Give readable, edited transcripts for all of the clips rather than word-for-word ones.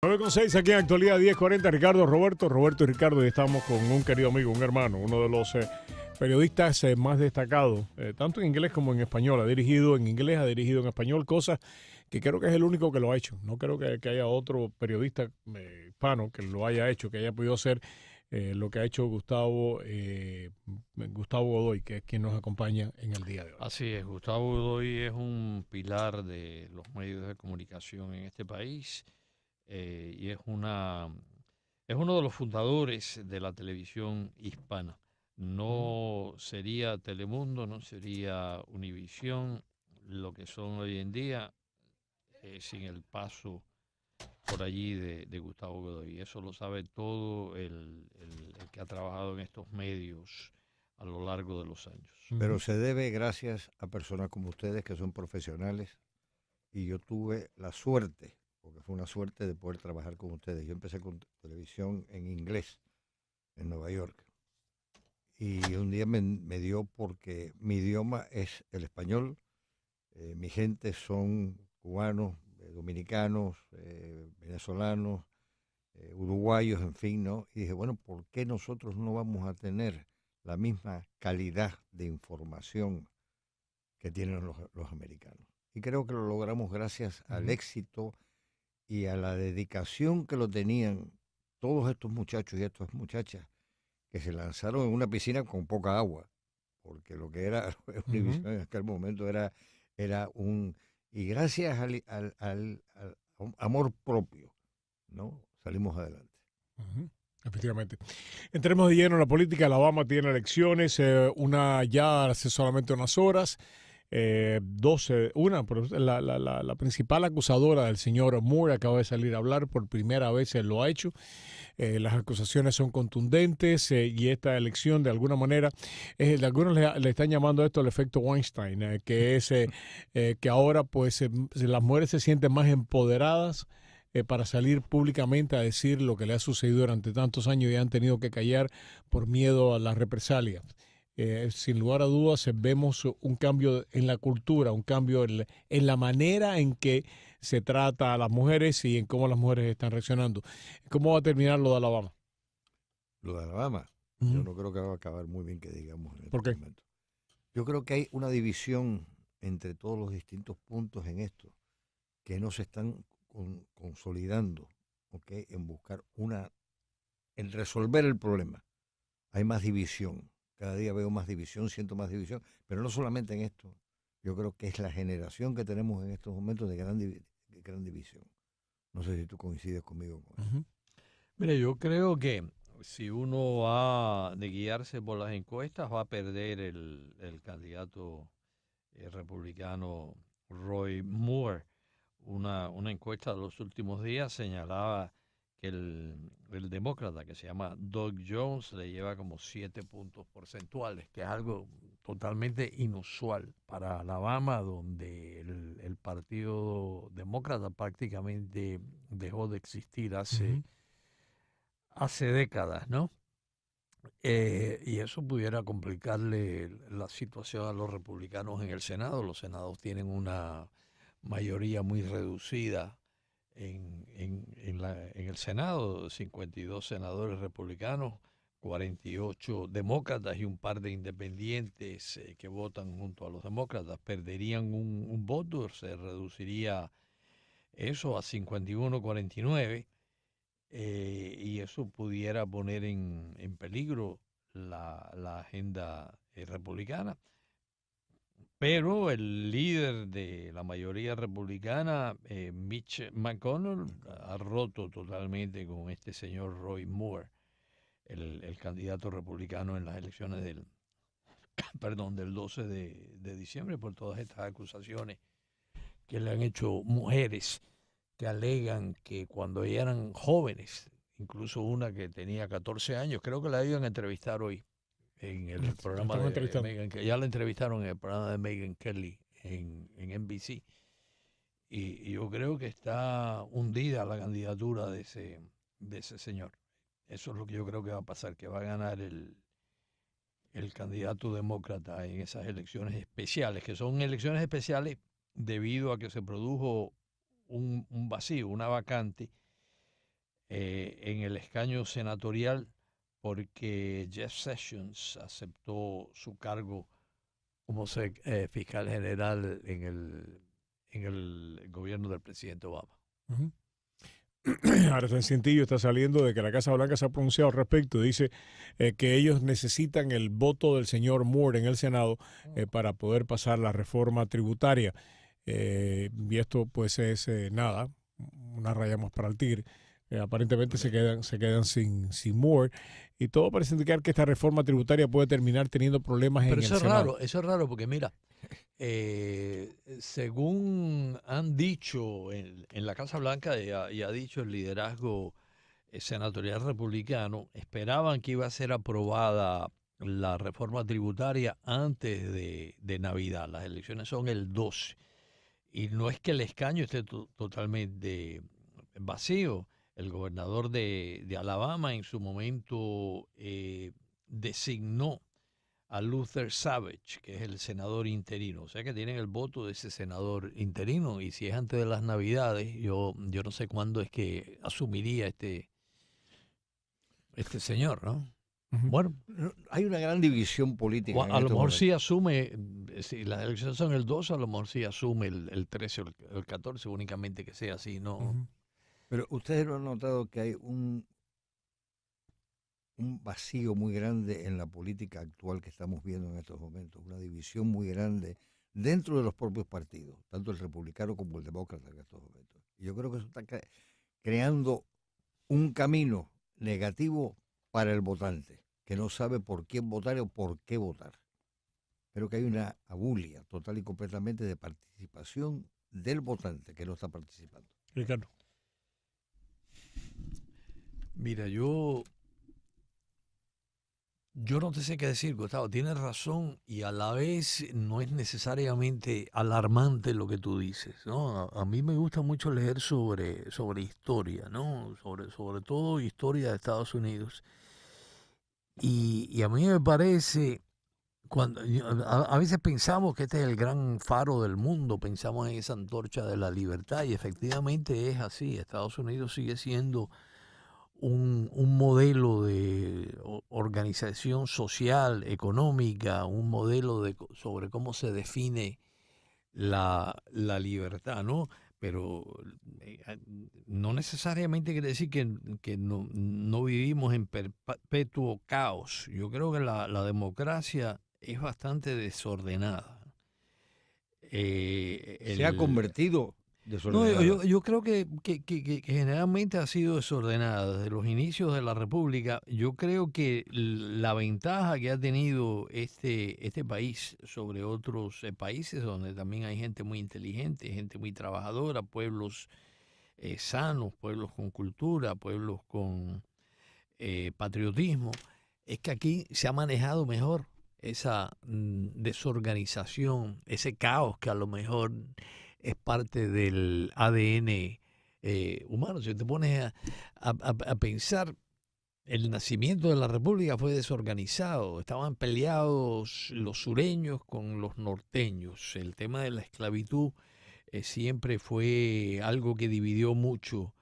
9:06 aquí en Actualidad 10:40, Roberto y Ricardo, y estamos con un querido amigo, un hermano, uno de los periodistas más destacados, tanto en inglés como en español. Ha dirigido en inglés, ha dirigido en español, cosas que creo que es el único que lo ha hecho. No creo que haya otro periodista hispano que lo haya hecho, que haya podido hacer lo que ha hecho Gustavo Godoy, que es quien nos acompaña en el día de hoy. Así es, Gustavo Godoy es un pilar de los medios de comunicación en este país y es uno de los fundadores de la televisión hispana. No sería Telemundo, no sería Univisión lo que son hoy en día sin el paso por allí de Gustavo Godoy. Eso lo sabe todo el que ha trabajado en estos medios a lo largo de los años. Pero se debe gracias a personas como ustedes que son profesionales, y yo tuve la suerte, porque fue una suerte de poder trabajar con ustedes. Yo empecé con televisión en inglés en Nueva York, y un día me dio porque mi idioma es el español, mi gente son cubanos, dominicanos, venezolanos, uruguayos, en fin, ¿no? Y dije, bueno, ¿por qué nosotros no vamos a tener la misma calidad de información que tienen los americanos? Y creo que lo logramos gracias al éxito y a la dedicación que lo tenían todos estos muchachos y estas muchachas que se lanzaron en una piscina con poca agua, porque lo que era Univision en aquel momento era un... Y gracias al amor propio, ¿no? Salimos adelante. Efectivamente. Entremos de lleno en la política. Alabama tiene elecciones, una ya hace solamente unas horas. 12, pero la principal acusadora del señor Moore acaba de salir a hablar por primera vez, él lo ha hecho. Las acusaciones son contundentes y esta elección de alguna manera, algunos le están llamando a esto el efecto Weinstein, que es que ahora pues las mujeres se sienten más empoderadas para salir públicamente a decir lo que le ha sucedido durante tantos años y han tenido que callar por miedo a las represalias. Sin lugar a dudas, vemos un cambio en la cultura, un cambio en la manera en que se trata a las mujeres y en cómo las mujeres están reaccionando. ¿Cómo va a terminar lo de Alabama? Lo de Alabama, yo no creo que va a acabar muy bien, que digamos, en ¿Por este qué? momento. Yo creo que hay una división entre todos los distintos puntos en esto, que no se están consolidando, ¿ok? En buscar en resolver el problema. Hay más división. Cada día veo más división, siento más división, pero no solamente en esto. Yo creo que es la generación que tenemos en estos momentos de gran división. No sé si tú coincides conmigo con eso. Mire, yo creo que si uno va de guiarse por las encuestas, va a perder el candidato republicano Roy Moore. Una encuesta de los últimos días señalaba que el demócrata, que se llama Doug Jones, le lleva como 7 puntos porcentuales, que es algo totalmente inusual para Alabama, donde el Partido Demócrata prácticamente dejó de existir hace décadas, ¿no? Y eso pudiera complicarle la situación a los republicanos en el Senado. Los senados tienen una mayoría muy reducida en el Senado, 52 senadores republicanos, 48 demócratas y un par de independientes que votan junto a los demócratas. Perderían un voto, se reduciría eso a 51-49 y eso pudiera poner en peligro la agenda republicana. Pero el líder de la mayoría republicana, Mitch McConnell, ha roto totalmente con este señor Roy Moore, el candidato republicano en las elecciones del 12 de diciembre, por todas estas acusaciones que le han hecho mujeres que alegan que cuando eran jóvenes, incluso una que tenía 14 años, creo que la iban a entrevistar hoy en el La programa están de entrevistando. Meghan, que ya la entrevistaron en el programa de Meghan Kelly en NBC. Y yo creo que está hundida la candidatura de ese señor. Eso es lo que yo creo que va a pasar, que va a ganar el candidato demócrata en esas elecciones especiales, que son elecciones especiales debido a que se produjo un vacío, una vacante en el escaño senatorial porque Jeff Sessions aceptó su cargo como fiscal general en el gobierno del presidente Obama. Ujú. Ahora San Cintillo está saliendo de que la Casa Blanca se ha pronunciado al respecto. Dice que ellos necesitan el voto del señor Moore en el Senado para poder pasar la reforma tributaria. Y esto pues es nada, una raya más para el tigre. Aparentemente se quedan sin Moore y todo parece indicar que esta reforma tributaria puede terminar teniendo problemas Pero en el Senado. eso es raro porque mira, según han dicho en la Casa Blanca y ha dicho el liderazgo senatorial republicano, esperaban que iba a ser aprobada la reforma tributaria antes de Navidad. Las elecciones son el 12. Y no es que el escaño esté totalmente vacío. El gobernador de Alabama en su momento designó a Luther Savage, que es el senador interino. O sea que tienen el voto de ese senador interino. Y si es antes de las Navidades, yo no sé cuándo es que asumiría este señor, ¿no? Ujú. Bueno, Hay una gran división política en a lo este mejor sí momento. asume, si las elecciones son el 12, a lo mejor sí asume el 13 o el 14, únicamente que sea así, ¿no? Ujú. Pero ustedes no han notado que hay un vacío muy grande en la política actual que estamos viendo en estos momentos, una división muy grande dentro de los propios partidos, tanto el republicano como el demócrata en estos momentos. Y yo creo que eso está creando un camino negativo para el votante, que no sabe por quién votar o por qué votar. Creo que hay una abulia total y completamente de participación del votante que no está participando. Ricardo. Mira, yo no te sé qué decir, Gustavo. Tienes razón y a la vez no es necesariamente alarmante lo que tú dices, ¿no? A mí me gusta mucho leer sobre historia, ¿no? Sobre todo historia de Estados Unidos. Y a mí me parece, a veces pensamos que este es el gran faro del mundo, pensamos en esa antorcha de la libertad y efectivamente es así. Estados Unidos sigue siendo un modelo de organización social, económica, un modelo sobre cómo se define la libertad, ¿no? Pero no necesariamente quiere decir que no vivimos en perpetuo caos. Yo creo que la democracia es bastante desordenada. Se ha convertido No, desordenada. yo creo que generalmente ha sido desordenada desde los inicios de la República. Yo creo que la ventaja que ha tenido este país sobre otros países donde también hay gente muy inteligente, gente muy trabajadora, pueblos sanos, pueblos con cultura, pueblos con patriotismo, es que aquí se ha manejado mejor esa desorganización, ese caos que a lo mejor es parte del ADN humano. Si te pones a pensar, el nacimiento de la República fue desorganizado. Estaban peleados los sureños con los norteños. El tema de la esclavitud siempre fue algo que dividió mucho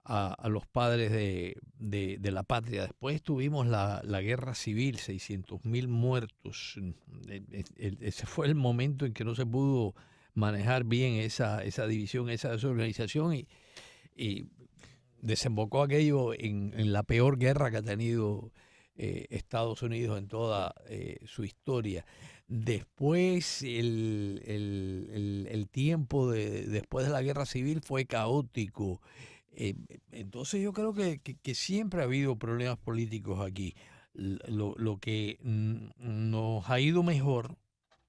a los padres de la patria. Después tuvimos la guerra civil, 600.000 muertos. Ese fue el momento en que no se pudo manejar bien esa división, esa desorganización y desembocó aquello en la peor guerra que ha tenido Estados Unidos en toda su historia. Después, el tiempo después de la guerra civil fue caótico. Entonces yo creo que siempre ha habido problemas políticos aquí. Lo que nos ha ido mejor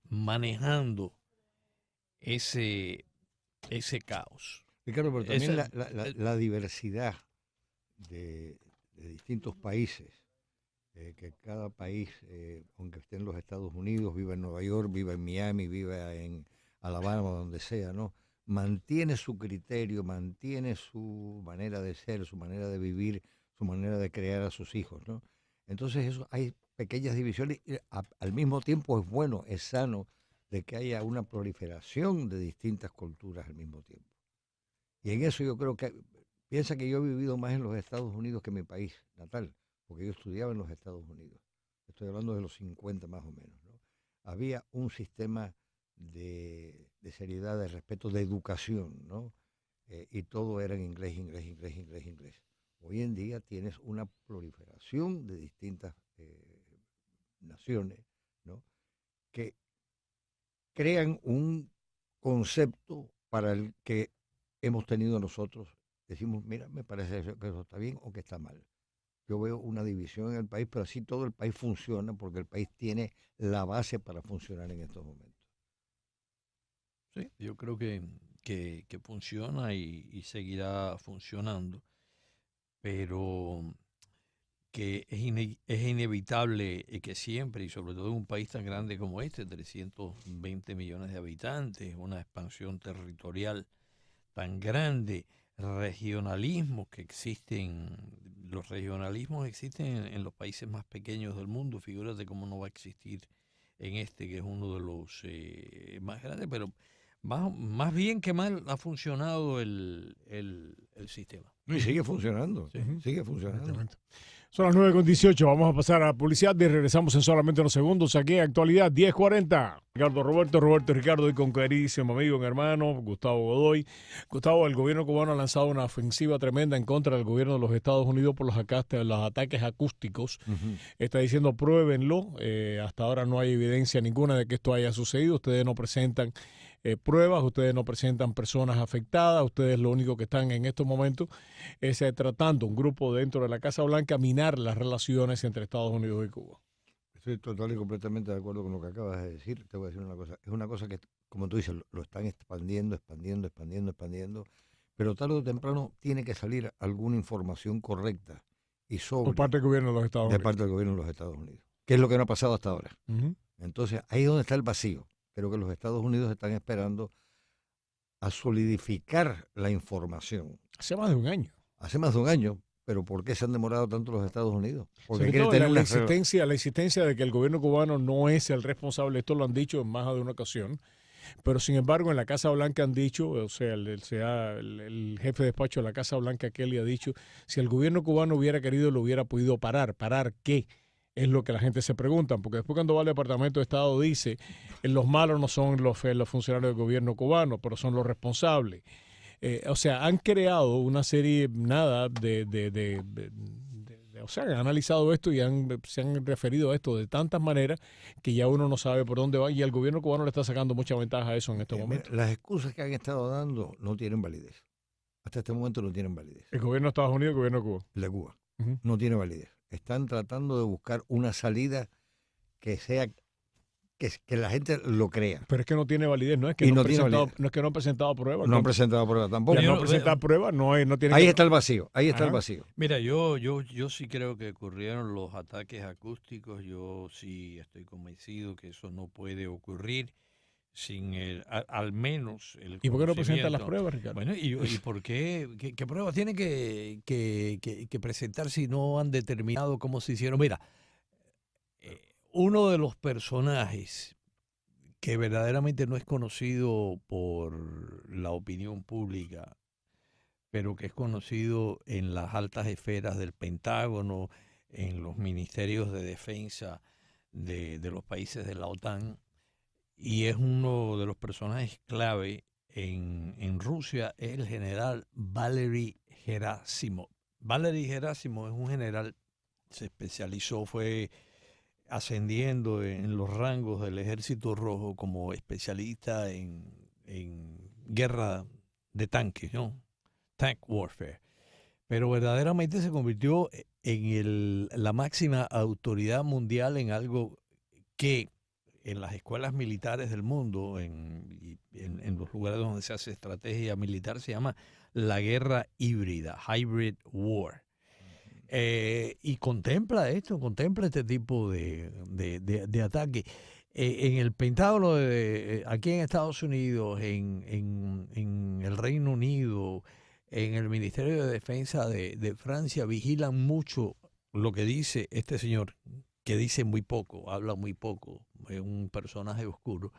manejando ese, ese caos. Ricardo, pero también Esa- la diversidad de distintos países, que cada país, aunque esté en los Estados Unidos, viva en Nueva York, viva en Miami, viva en Alabama, donde sea, ¿no? Mantiene su criterio, mantiene su manera de ser, su manera de vivir, su manera de crear a sus hijos, ¿no? Entonces eso, hay pequeñas divisiones y al mismo tiempo es bueno, es sano de que haya una proliferación de distintas culturas al mismo tiempo. Y en eso yo creo que Piensa que yo he vivido más en los Estados Unidos que en mi país natal, porque yo estudiaba en los Estados Unidos. Estoy hablando de los 50 más o menos, ¿no? Había un sistema de seriedad, de respeto, de educación, ¿no? Y todo era en inglés, inglés, inglés, inglés, inglés. Hoy en día tienes una proliferación de distintas naciones, ¿no? Que crean un concepto para el que hemos tenido nosotros. Decimos, mira, me parece que eso está bien o que está mal. Yo veo una división en el país, pero así todo el país funciona porque el país tiene la base para funcionar en estos momentos. Sí, yo creo que funciona y seguirá funcionando, pero que es inevitable que siempre, y sobre todo en un país tan grande como este, 320 millones de habitantes, una expansión territorial tan grande, regionalismos que existen, los regionalismos existen en los países más pequeños del mundo, figúrate cómo no va a existir en este, que es uno de los más grandes, pero más bien que mal ha funcionado el sistema. Y sigue funcionando, Sí. sigue funcionando. Exactamente. Son las 9:18. Vamos a pasar a la publicidad y regresamos en solamente unos segundos aquí en Actualidad 1040. Roberto y Ricardo, y con queridísimo amigo, mi hermano, Gustavo Godoy. Gustavo, el gobierno cubano ha lanzado una ofensiva tremenda en contra del gobierno de los Estados Unidos por los ataques acústicos. Está diciendo, pruébenlo. Hasta ahora no hay evidencia ninguna de que esto haya sucedido. Ustedes no presentan pruebas, ustedes no presentan personas afectadas, ustedes lo único que están en estos momentos es tratando un grupo dentro de la Casa Blanca minar las relaciones entre Estados Unidos y Cuba. Estoy total y completamente de acuerdo con lo que acabas de decir. Te voy a decir una cosa. Es una cosa que, como tú dices, lo están expandiendo, pero tarde o temprano tiene que salir alguna información correcta y Por parte del gobierno de los Estados de Unidos. parte del gobierno de los Estados Unidos, que es lo que no ha pasado hasta ahora. Uh-huh. Entonces, ahí es donde está el vacío. Creo que los Estados Unidos están esperando a solidificar la información. Hace más de un año. Hace más de un año, pero ¿por qué se han demorado tanto los Estados Unidos? Porque Sobre todo quieren la tener la existencia de que el gobierno cubano no es el responsable, esto lo han dicho en más de una ocasión, pero sin embargo en la Casa Blanca han dicho, o sea, el jefe de despacho de la Casa Blanca, Kelly, ha dicho, si el gobierno cubano hubiera querido, lo hubiera podido parar. ¿Parar qué? Es lo que la gente se pregunta, porque después cuando va al Departamento de Estado dice, los malos no son los funcionarios del gobierno cubano, pero son los responsables. O sea, han creado una serie, o sea, han analizado esto y se han referido a esto de tantas maneras que ya uno no sabe por dónde va y el gobierno cubano le está sacando mucha ventaja a eso en estos momentos. Las excusas que han estado dando no tienen validez. Hasta este momento no tienen validez. El gobierno de Estados Unidos y el gobierno de Cuba. El de Cuba. Uh-huh. No tiene validez. Están tratando de buscar una salida que sea que la gente lo crea. Pero es que no tiene validez, no es que no han presentado pruebas. No han presentado pruebas tampoco. No presentar pruebas, no tiene. Ahí está el vacío, ahí está el vacío. Mira, yo sí creo que ocurrieron los ataques acústicos, yo sí estoy convencido que eso no puede ocurrir sin al menos el ¿Y por qué no presentan las pruebas, Ricardo? Bueno, ¿y por qué? ¿Qué pruebas tienen que presentar si no han determinado cómo se hicieron? Mira, uno de los personajes que verdaderamente no es conocido por la opinión pública, pero que es conocido en las altas esferas del Pentágono, en los ministerios de defensa de los países de la OTAN, y es uno de los personajes clave en Rusia, es el general Valery Gerasimov. Valery Gerasimov es un general, se especializó, fue ascendiendo en los rangos del Ejército Rojo como especialista en guerra de tanques, ¿no? Tank warfare. Pero verdaderamente se convirtió en la máxima autoridad mundial en algo que en las escuelas militares del mundo, en los lugares donde se hace estrategia militar, se llama la guerra híbrida, hybrid war. Y contempla este tipo de ataque. En el Pentágono, aquí en Estados Unidos, en el Reino Unido, en el Ministerio de Defensa de Francia, vigilan mucho lo que dice este señor, que dice muy poco, habla muy poco, es un personaje oscuro,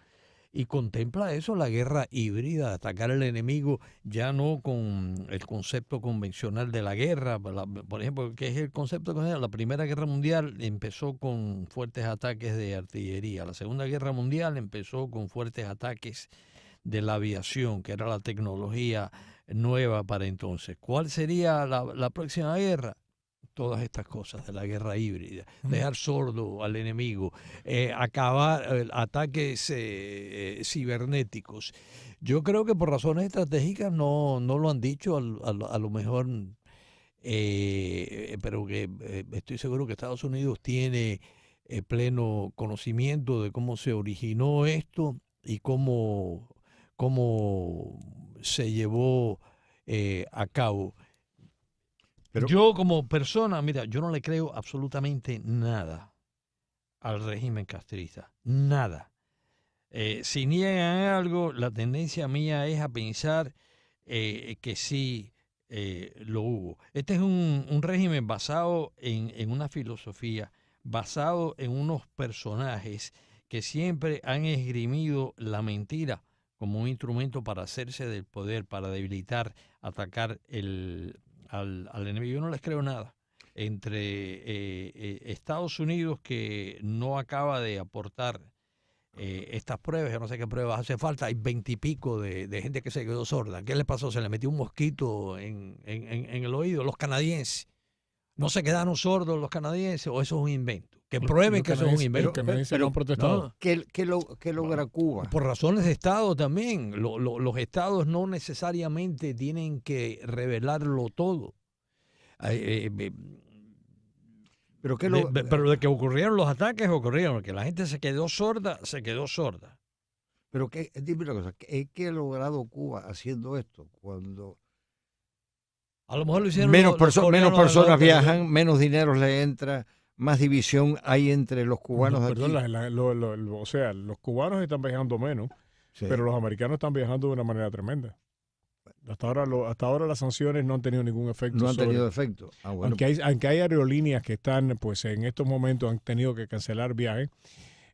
y contempla eso, la guerra híbrida, atacar al enemigo ya no con el concepto convencional de la guerra. Por ejemplo, ¿qué es el concepto convencional? La Primera Guerra Mundial empezó con fuertes ataques de artillería. La Segunda Guerra Mundial empezó con fuertes ataques de la aviación, que era la tecnología nueva para entonces. ¿Cuál sería la próxima guerra? Todas estas cosas de la guerra híbrida, dejar sordo al enemigo, acabar ataques cibernéticos. Yo creo que por razones estratégicas no lo han dicho, a lo mejor, pero que estoy seguro que Estados Unidos tiene pleno conocimiento de cómo se originó esto y cómo se llevó a cabo. Pero- Yo como persona, mira, yo no le creo absolutamente nada al régimen castrista, nada. Si niegan algo, la tendencia mía es a pensar que sí lo hubo. Este es un régimen basado en una filosofía, basado en unos personajes que siempre han esgrimido la mentira como un instrumento para hacerse del poder, para debilitar, atacar al enemigo. Yo no les creo nada. Entre Estados Unidos, que no acaba de aportar estas pruebas, yo no sé qué pruebas hace falta, hay 20 y pico de gente que se quedó sorda. ¿Qué le pasó? Se le metió un mosquito en el oído. Los canadienses no se quedaron sordos, los canadienses, o eso es un invento. Que prueben que eso es un invento. Los canadienses no han protestado. No, ¿Qué logra Cuba? por razones de Estado también. Los estados no necesariamente tienen que revelarlo todo. Pero Pero de que ocurrieron los ataques, ocurrieron. Que la gente se quedó sorda, se quedó sorda. Pero dime una cosa, ¿qué ha logrado Cuba haciendo esto? Cuando A lo mejor lo hicieron menos los personas coreanos del norte, viajan, menos dinero le entra, más división hay entre los cubanos de Perdón, aquí. o sea, los cubanos están viajando menos, Sí. pero los americanos están viajando de una manera tremenda. Hasta ahora las sanciones no han tenido ningún efecto. No han tenido efecto. Ah, bueno. Aunque hay aerolíneas que están, pues en estos momentos han tenido que cancelar viajes,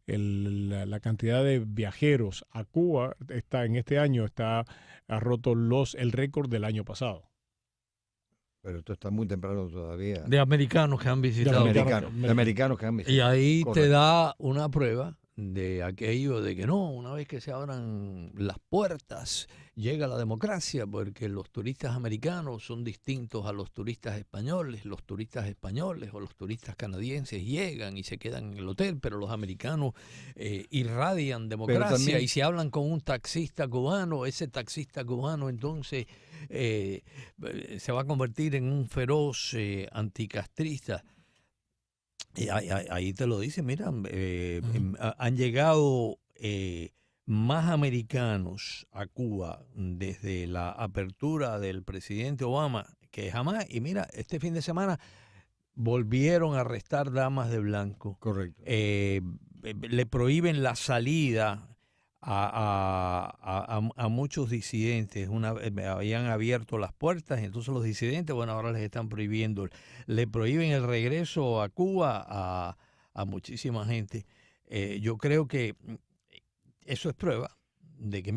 la cantidad de viajeros a Cuba en este año ha roto el récord del año pasado. Pero esto está muy temprano todavía. de americanos que han visitado. De americanos que han visitado. Y ahí te Correcto. da una prueba de aquello de que no, una vez que se abran las puertas, llega la democracia, porque los turistas americanos son distintos a los turistas españoles o los turistas canadienses llegan y se quedan en el hotel, pero los americanos irradian democracia, también, y si hablan con un taxista cubano, ese taxista cubano entonces se va a convertir en un feroz anticastrista. Y ahí te lo dice, mira, han llegado más americanos a Cuba desde la apertura del presidente Obama que jamás. Y mira, este fin de semana volvieron a arrestar damas de blanco. Correcto. Le prohíben la salida a muchos disidentes. Habían abierto las puertas y entonces los disidentes, bueno, ahora les están prohibiendo. Le prohíben el regreso a Cuba a muchísima gente. Yo creo que eso es prueba de que,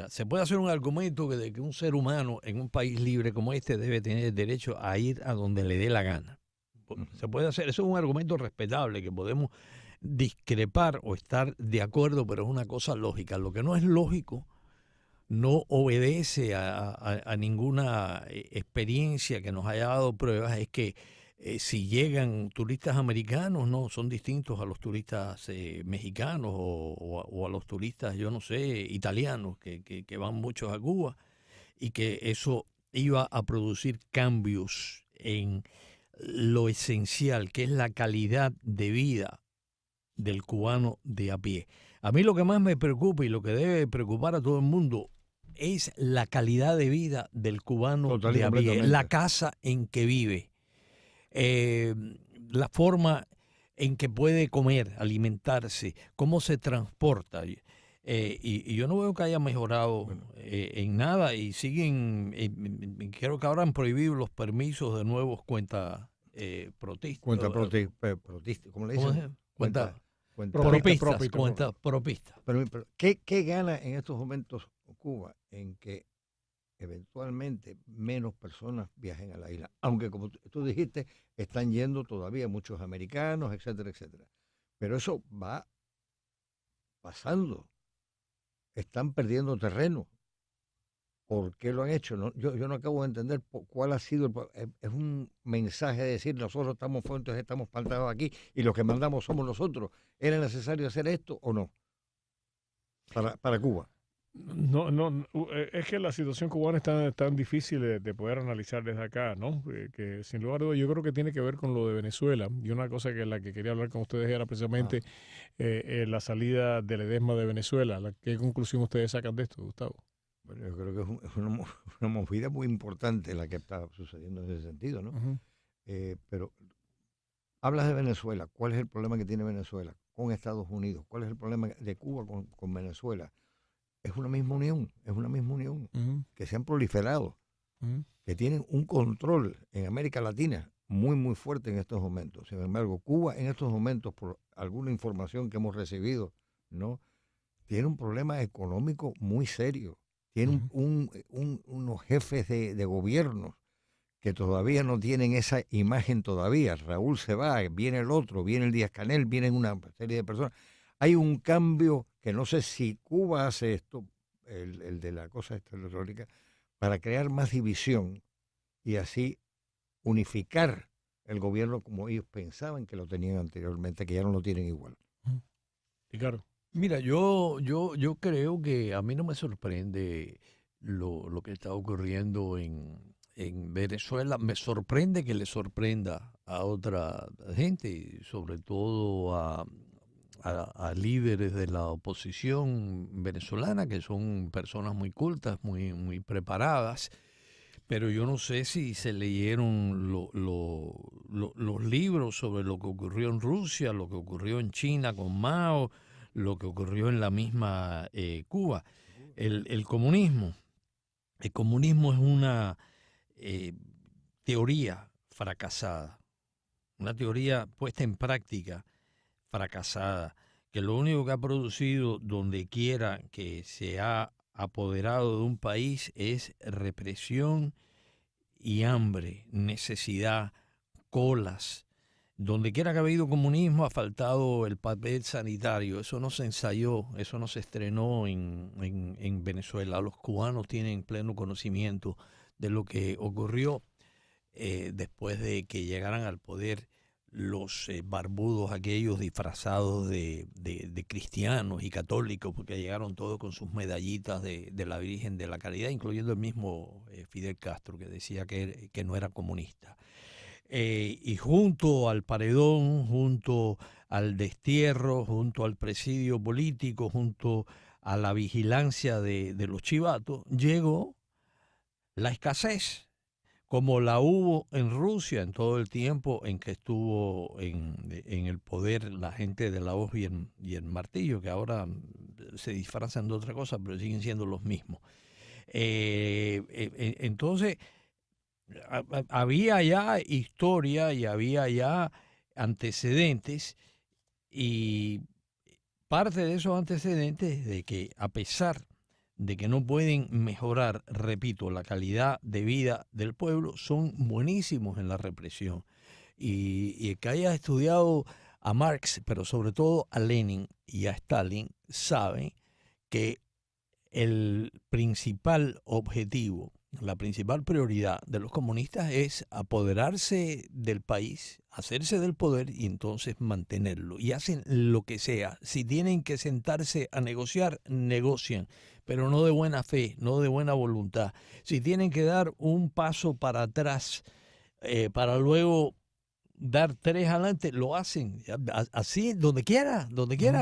se puede hacer un argumento de que un ser humano en un país libre como este debe tener el derecho a ir a donde le dé la gana. Se puede hacer, eso es un argumento respetable que podemos discrepar o estar de acuerdo, pero es una cosa lógica. Lo que no es lógico no obedece a ninguna experiencia que nos haya dado pruebas, es que si llegan turistas americanos, no, son distintos a los turistas mexicanos o a los turistas, yo no sé, italianos, que van muchos a Cuba, y que eso iba a producir cambios en lo esencial, que es la calidad de vida del cubano de a pie. A mí lo que más me preocupa y lo que debe preocupar a todo el mundo es la calidad de vida del cubano de a pie, la casa en que vive, la forma en que puede comer, alimentarse, cómo se transporta. Y yo no veo que haya mejorado en nada, y siguen, creo que ahora han prohibido los permisos de nuevos cuentaprotistas. ¿Cómo le dicen? Propistas. Pero ¿qué gana en estos momentos Cuba en que eventualmente menos personas viajen a la isla? Aunque, como tú dijiste, están yendo todavía muchos americanos, etcétera, etcétera. Pero eso va pasando. Están perdiendo terreno. ¿Por qué lo han hecho? No, yo no acabo de entender cuál ha sido. Es un mensaje de decir, nosotros estamos fuertes, estamos plantados aquí y los que mandamos somos nosotros. ¿Era necesario hacer esto o no? Para Cuba. No, es que la situación cubana es tan difícil de poder analizar desde acá, ¿no? Que sin lugar a dudas yo creo que tiene que ver con lo de Venezuela. Y una cosa que la que quería hablar con ustedes era precisamente la salida del edesma de Venezuela. ¿Qué conclusión ustedes sacan de esto, Gustavo? Bueno, yo creo que es una movida muy importante la que está sucediendo en ese sentido, ¿no? Uh-huh. Pero hablas de Venezuela. ¿Cuál es el problema que tiene Venezuela con Estados Unidos? ¿Cuál es el problema de Cuba con Venezuela? Es una misma unión, Uh-huh. que se han proliferado, Uh-huh. que tienen un control en América Latina muy, muy fuerte en estos momentos. Sin embargo, Cuba en estos momentos, por alguna información que hemos recibido, ¿no?, tiene un problema económico muy serio. Tiene unos jefes de gobierno que todavía no tienen esa imagen todavía. Raúl se va, viene el otro, viene el Díaz-Canel, vienen una serie de personas. Hay un cambio que no sé si Cuba hace esto, el de la cosa electrónica, para crear más división y así unificar el gobierno como ellos pensaban que lo tenían anteriormente, que ya no lo tienen igual. Y claro. Mira, yo creo que a mí no me sorprende lo que está ocurriendo en Venezuela. Me sorprende que le sorprenda a otra gente, sobre todo a líderes de la oposición venezolana, que son personas muy cultas, muy preparadas. Pero yo no sé si se leyeron los libros sobre lo que ocurrió en Rusia, lo que ocurrió en China con Mao, lo que ocurrió en la misma Cuba. El comunismo es una teoría fracasada, una teoría puesta en práctica fracasada, que lo único que ha producido donde quiera que se ha apoderado de un país es represión y hambre, necesidad, colas. Donde quiera que ha habido comunismo ha faltado el papel sanitario. Eso no se ensayó, eso no se estrenó en Venezuela. Los cubanos tienen pleno conocimiento de lo que ocurrió después de que llegaran al poder los barbudos aquellos disfrazados de cristianos y católicos, porque llegaron todos con sus medallitas de la Virgen de la Caridad, incluyendo el mismo Fidel Castro, que decía que no era comunista. Y junto al paredón, junto al destierro, junto al presidio político, junto a la vigilancia de los chivatos, llegó la escasez, como la hubo en Rusia en todo el tiempo en que estuvo en el poder la gente de la hoz y el martillo, que ahora se disfrazan de otra cosa, pero siguen siendo los mismos. Entonces, había ya historia y había ya antecedentes, y parte de esos antecedentes de que, a pesar de que no pueden mejorar, repito, la calidad de vida del pueblo, son buenísimos en la represión. Y el que haya estudiado a Marx, pero sobre todo a Lenin y a Stalin, sabe que el principal objetivo, la principal prioridad de los comunistas es apoderarse del país, hacerse del poder y entonces mantenerlo. Y hacen lo que sea. Si tienen que sentarse a negociar, negocian, pero no de buena fe, no de buena voluntad. Si tienen que dar un paso para atrás para luego dar tres adelante, lo hacen. Así, donde quiera.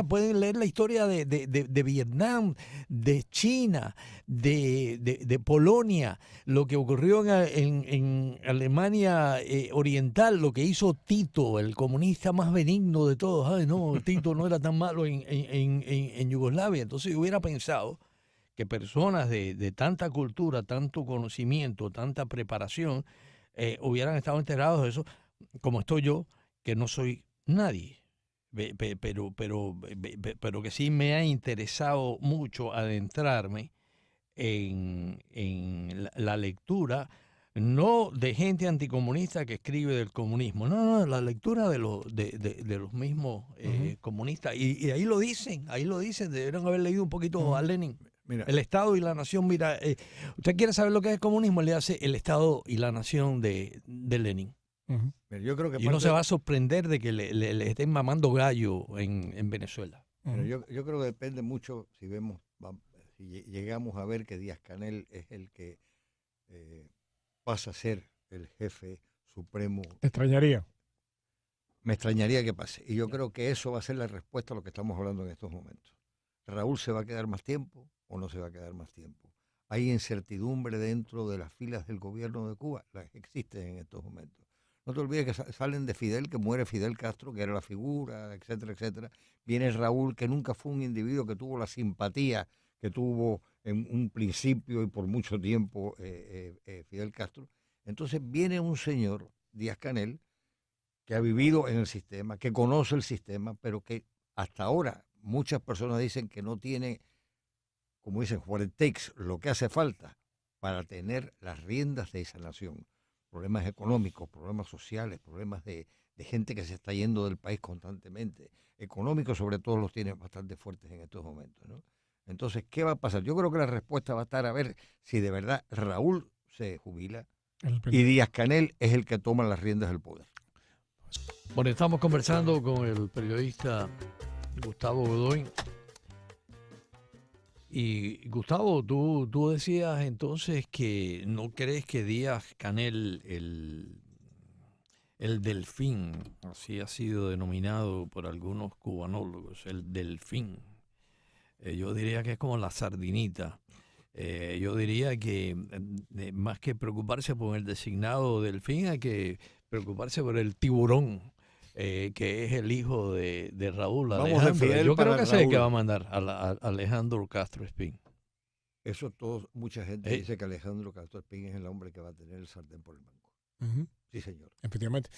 Pueden leer la historia de Vietnam, de China, de Polonia, lo que ocurrió en Alemania Oriental, lo que hizo Tito, el comunista más benigno de todos. Ay, no, Tito no era tan malo en Yugoslavia. Entonces yo hubiera pensado que personas de tanta cultura, tanto conocimiento, tanta preparación, hubieran estado enterados de eso, como estoy yo, que no soy nadie. pero que sí me ha interesado mucho adentrarme en la lectura, no de gente anticomunista que escribe del comunismo, no, la lectura de los mismos comunistas. Y ahí lo dicen, deberían haber leído un poquito a Lenin. Mira, El Estado y la Nación, mira, usted quiere saber lo que es el comunismo, le hace El Estado y la Nación de Lenin. mira, yo creo que Y uno se va a sorprender de que le estén mamando gallo en Venezuela. mira, yo creo que depende mucho si vemos, si llegamos a ver que Díaz-Canel es el que pasa a ser el jefe supremo. ¿Te extrañaría? Me extrañaría que pase. Y yo creo que eso va a ser la respuesta a lo que estamos hablando en estos momentos. ¿Raúl se va a quedar más tiempo o no se va a quedar más tiempo? Hay incertidumbre dentro de las filas del gobierno de Cuba, las que existen en estos momentos. No te olvides que salen de Fidel, que muere Fidel Castro, que era la figura, etcétera, etcétera. Viene Raúl, que nunca fue un individuo que tuvo la simpatía que tuvo en un principio y por mucho tiempo Fidel Castro. Entonces viene un señor, Díaz-Canel, que ha vivido en el sistema, que conoce el sistema, pero que hasta ahora muchas personas dicen que no tiene, como dicen, what it takes, lo que hace falta para tener las riendas de esa nación. Problemas económicos, problemas sociales, problemas de gente que se está yendo del país constantemente. Económicos sobre todo los tiene bastante fuertes en estos momentos, ¿no? Entonces, ¿qué va a pasar? Yo creo que la respuesta va a estar a ver si de verdad Raúl se jubila y Díaz-Canel es el que toma las riendas del poder. Bueno, estamos conversando con el periodista Gustavo Godoy. Y Gustavo, tú decías entonces que no crees que Díaz-Canel, el delfín, así ha sido denominado por algunos cubanólogos, el delfín. Yo diría que es como la sardinita. Yo diría que más que preocuparse por el designado delfín, hay que preocuparse por el tiburón, que es el hijo de Raúl, Vamos Alejandro. de Fidel Yo creo para que ese es el que va a Raúl. mandar a Alejandro Castro Espín. Eso mucha gente dice que Alejandro Castro Espín es el hombre que va a tener el sartén por el mango. Sí, señor. Efectivamente.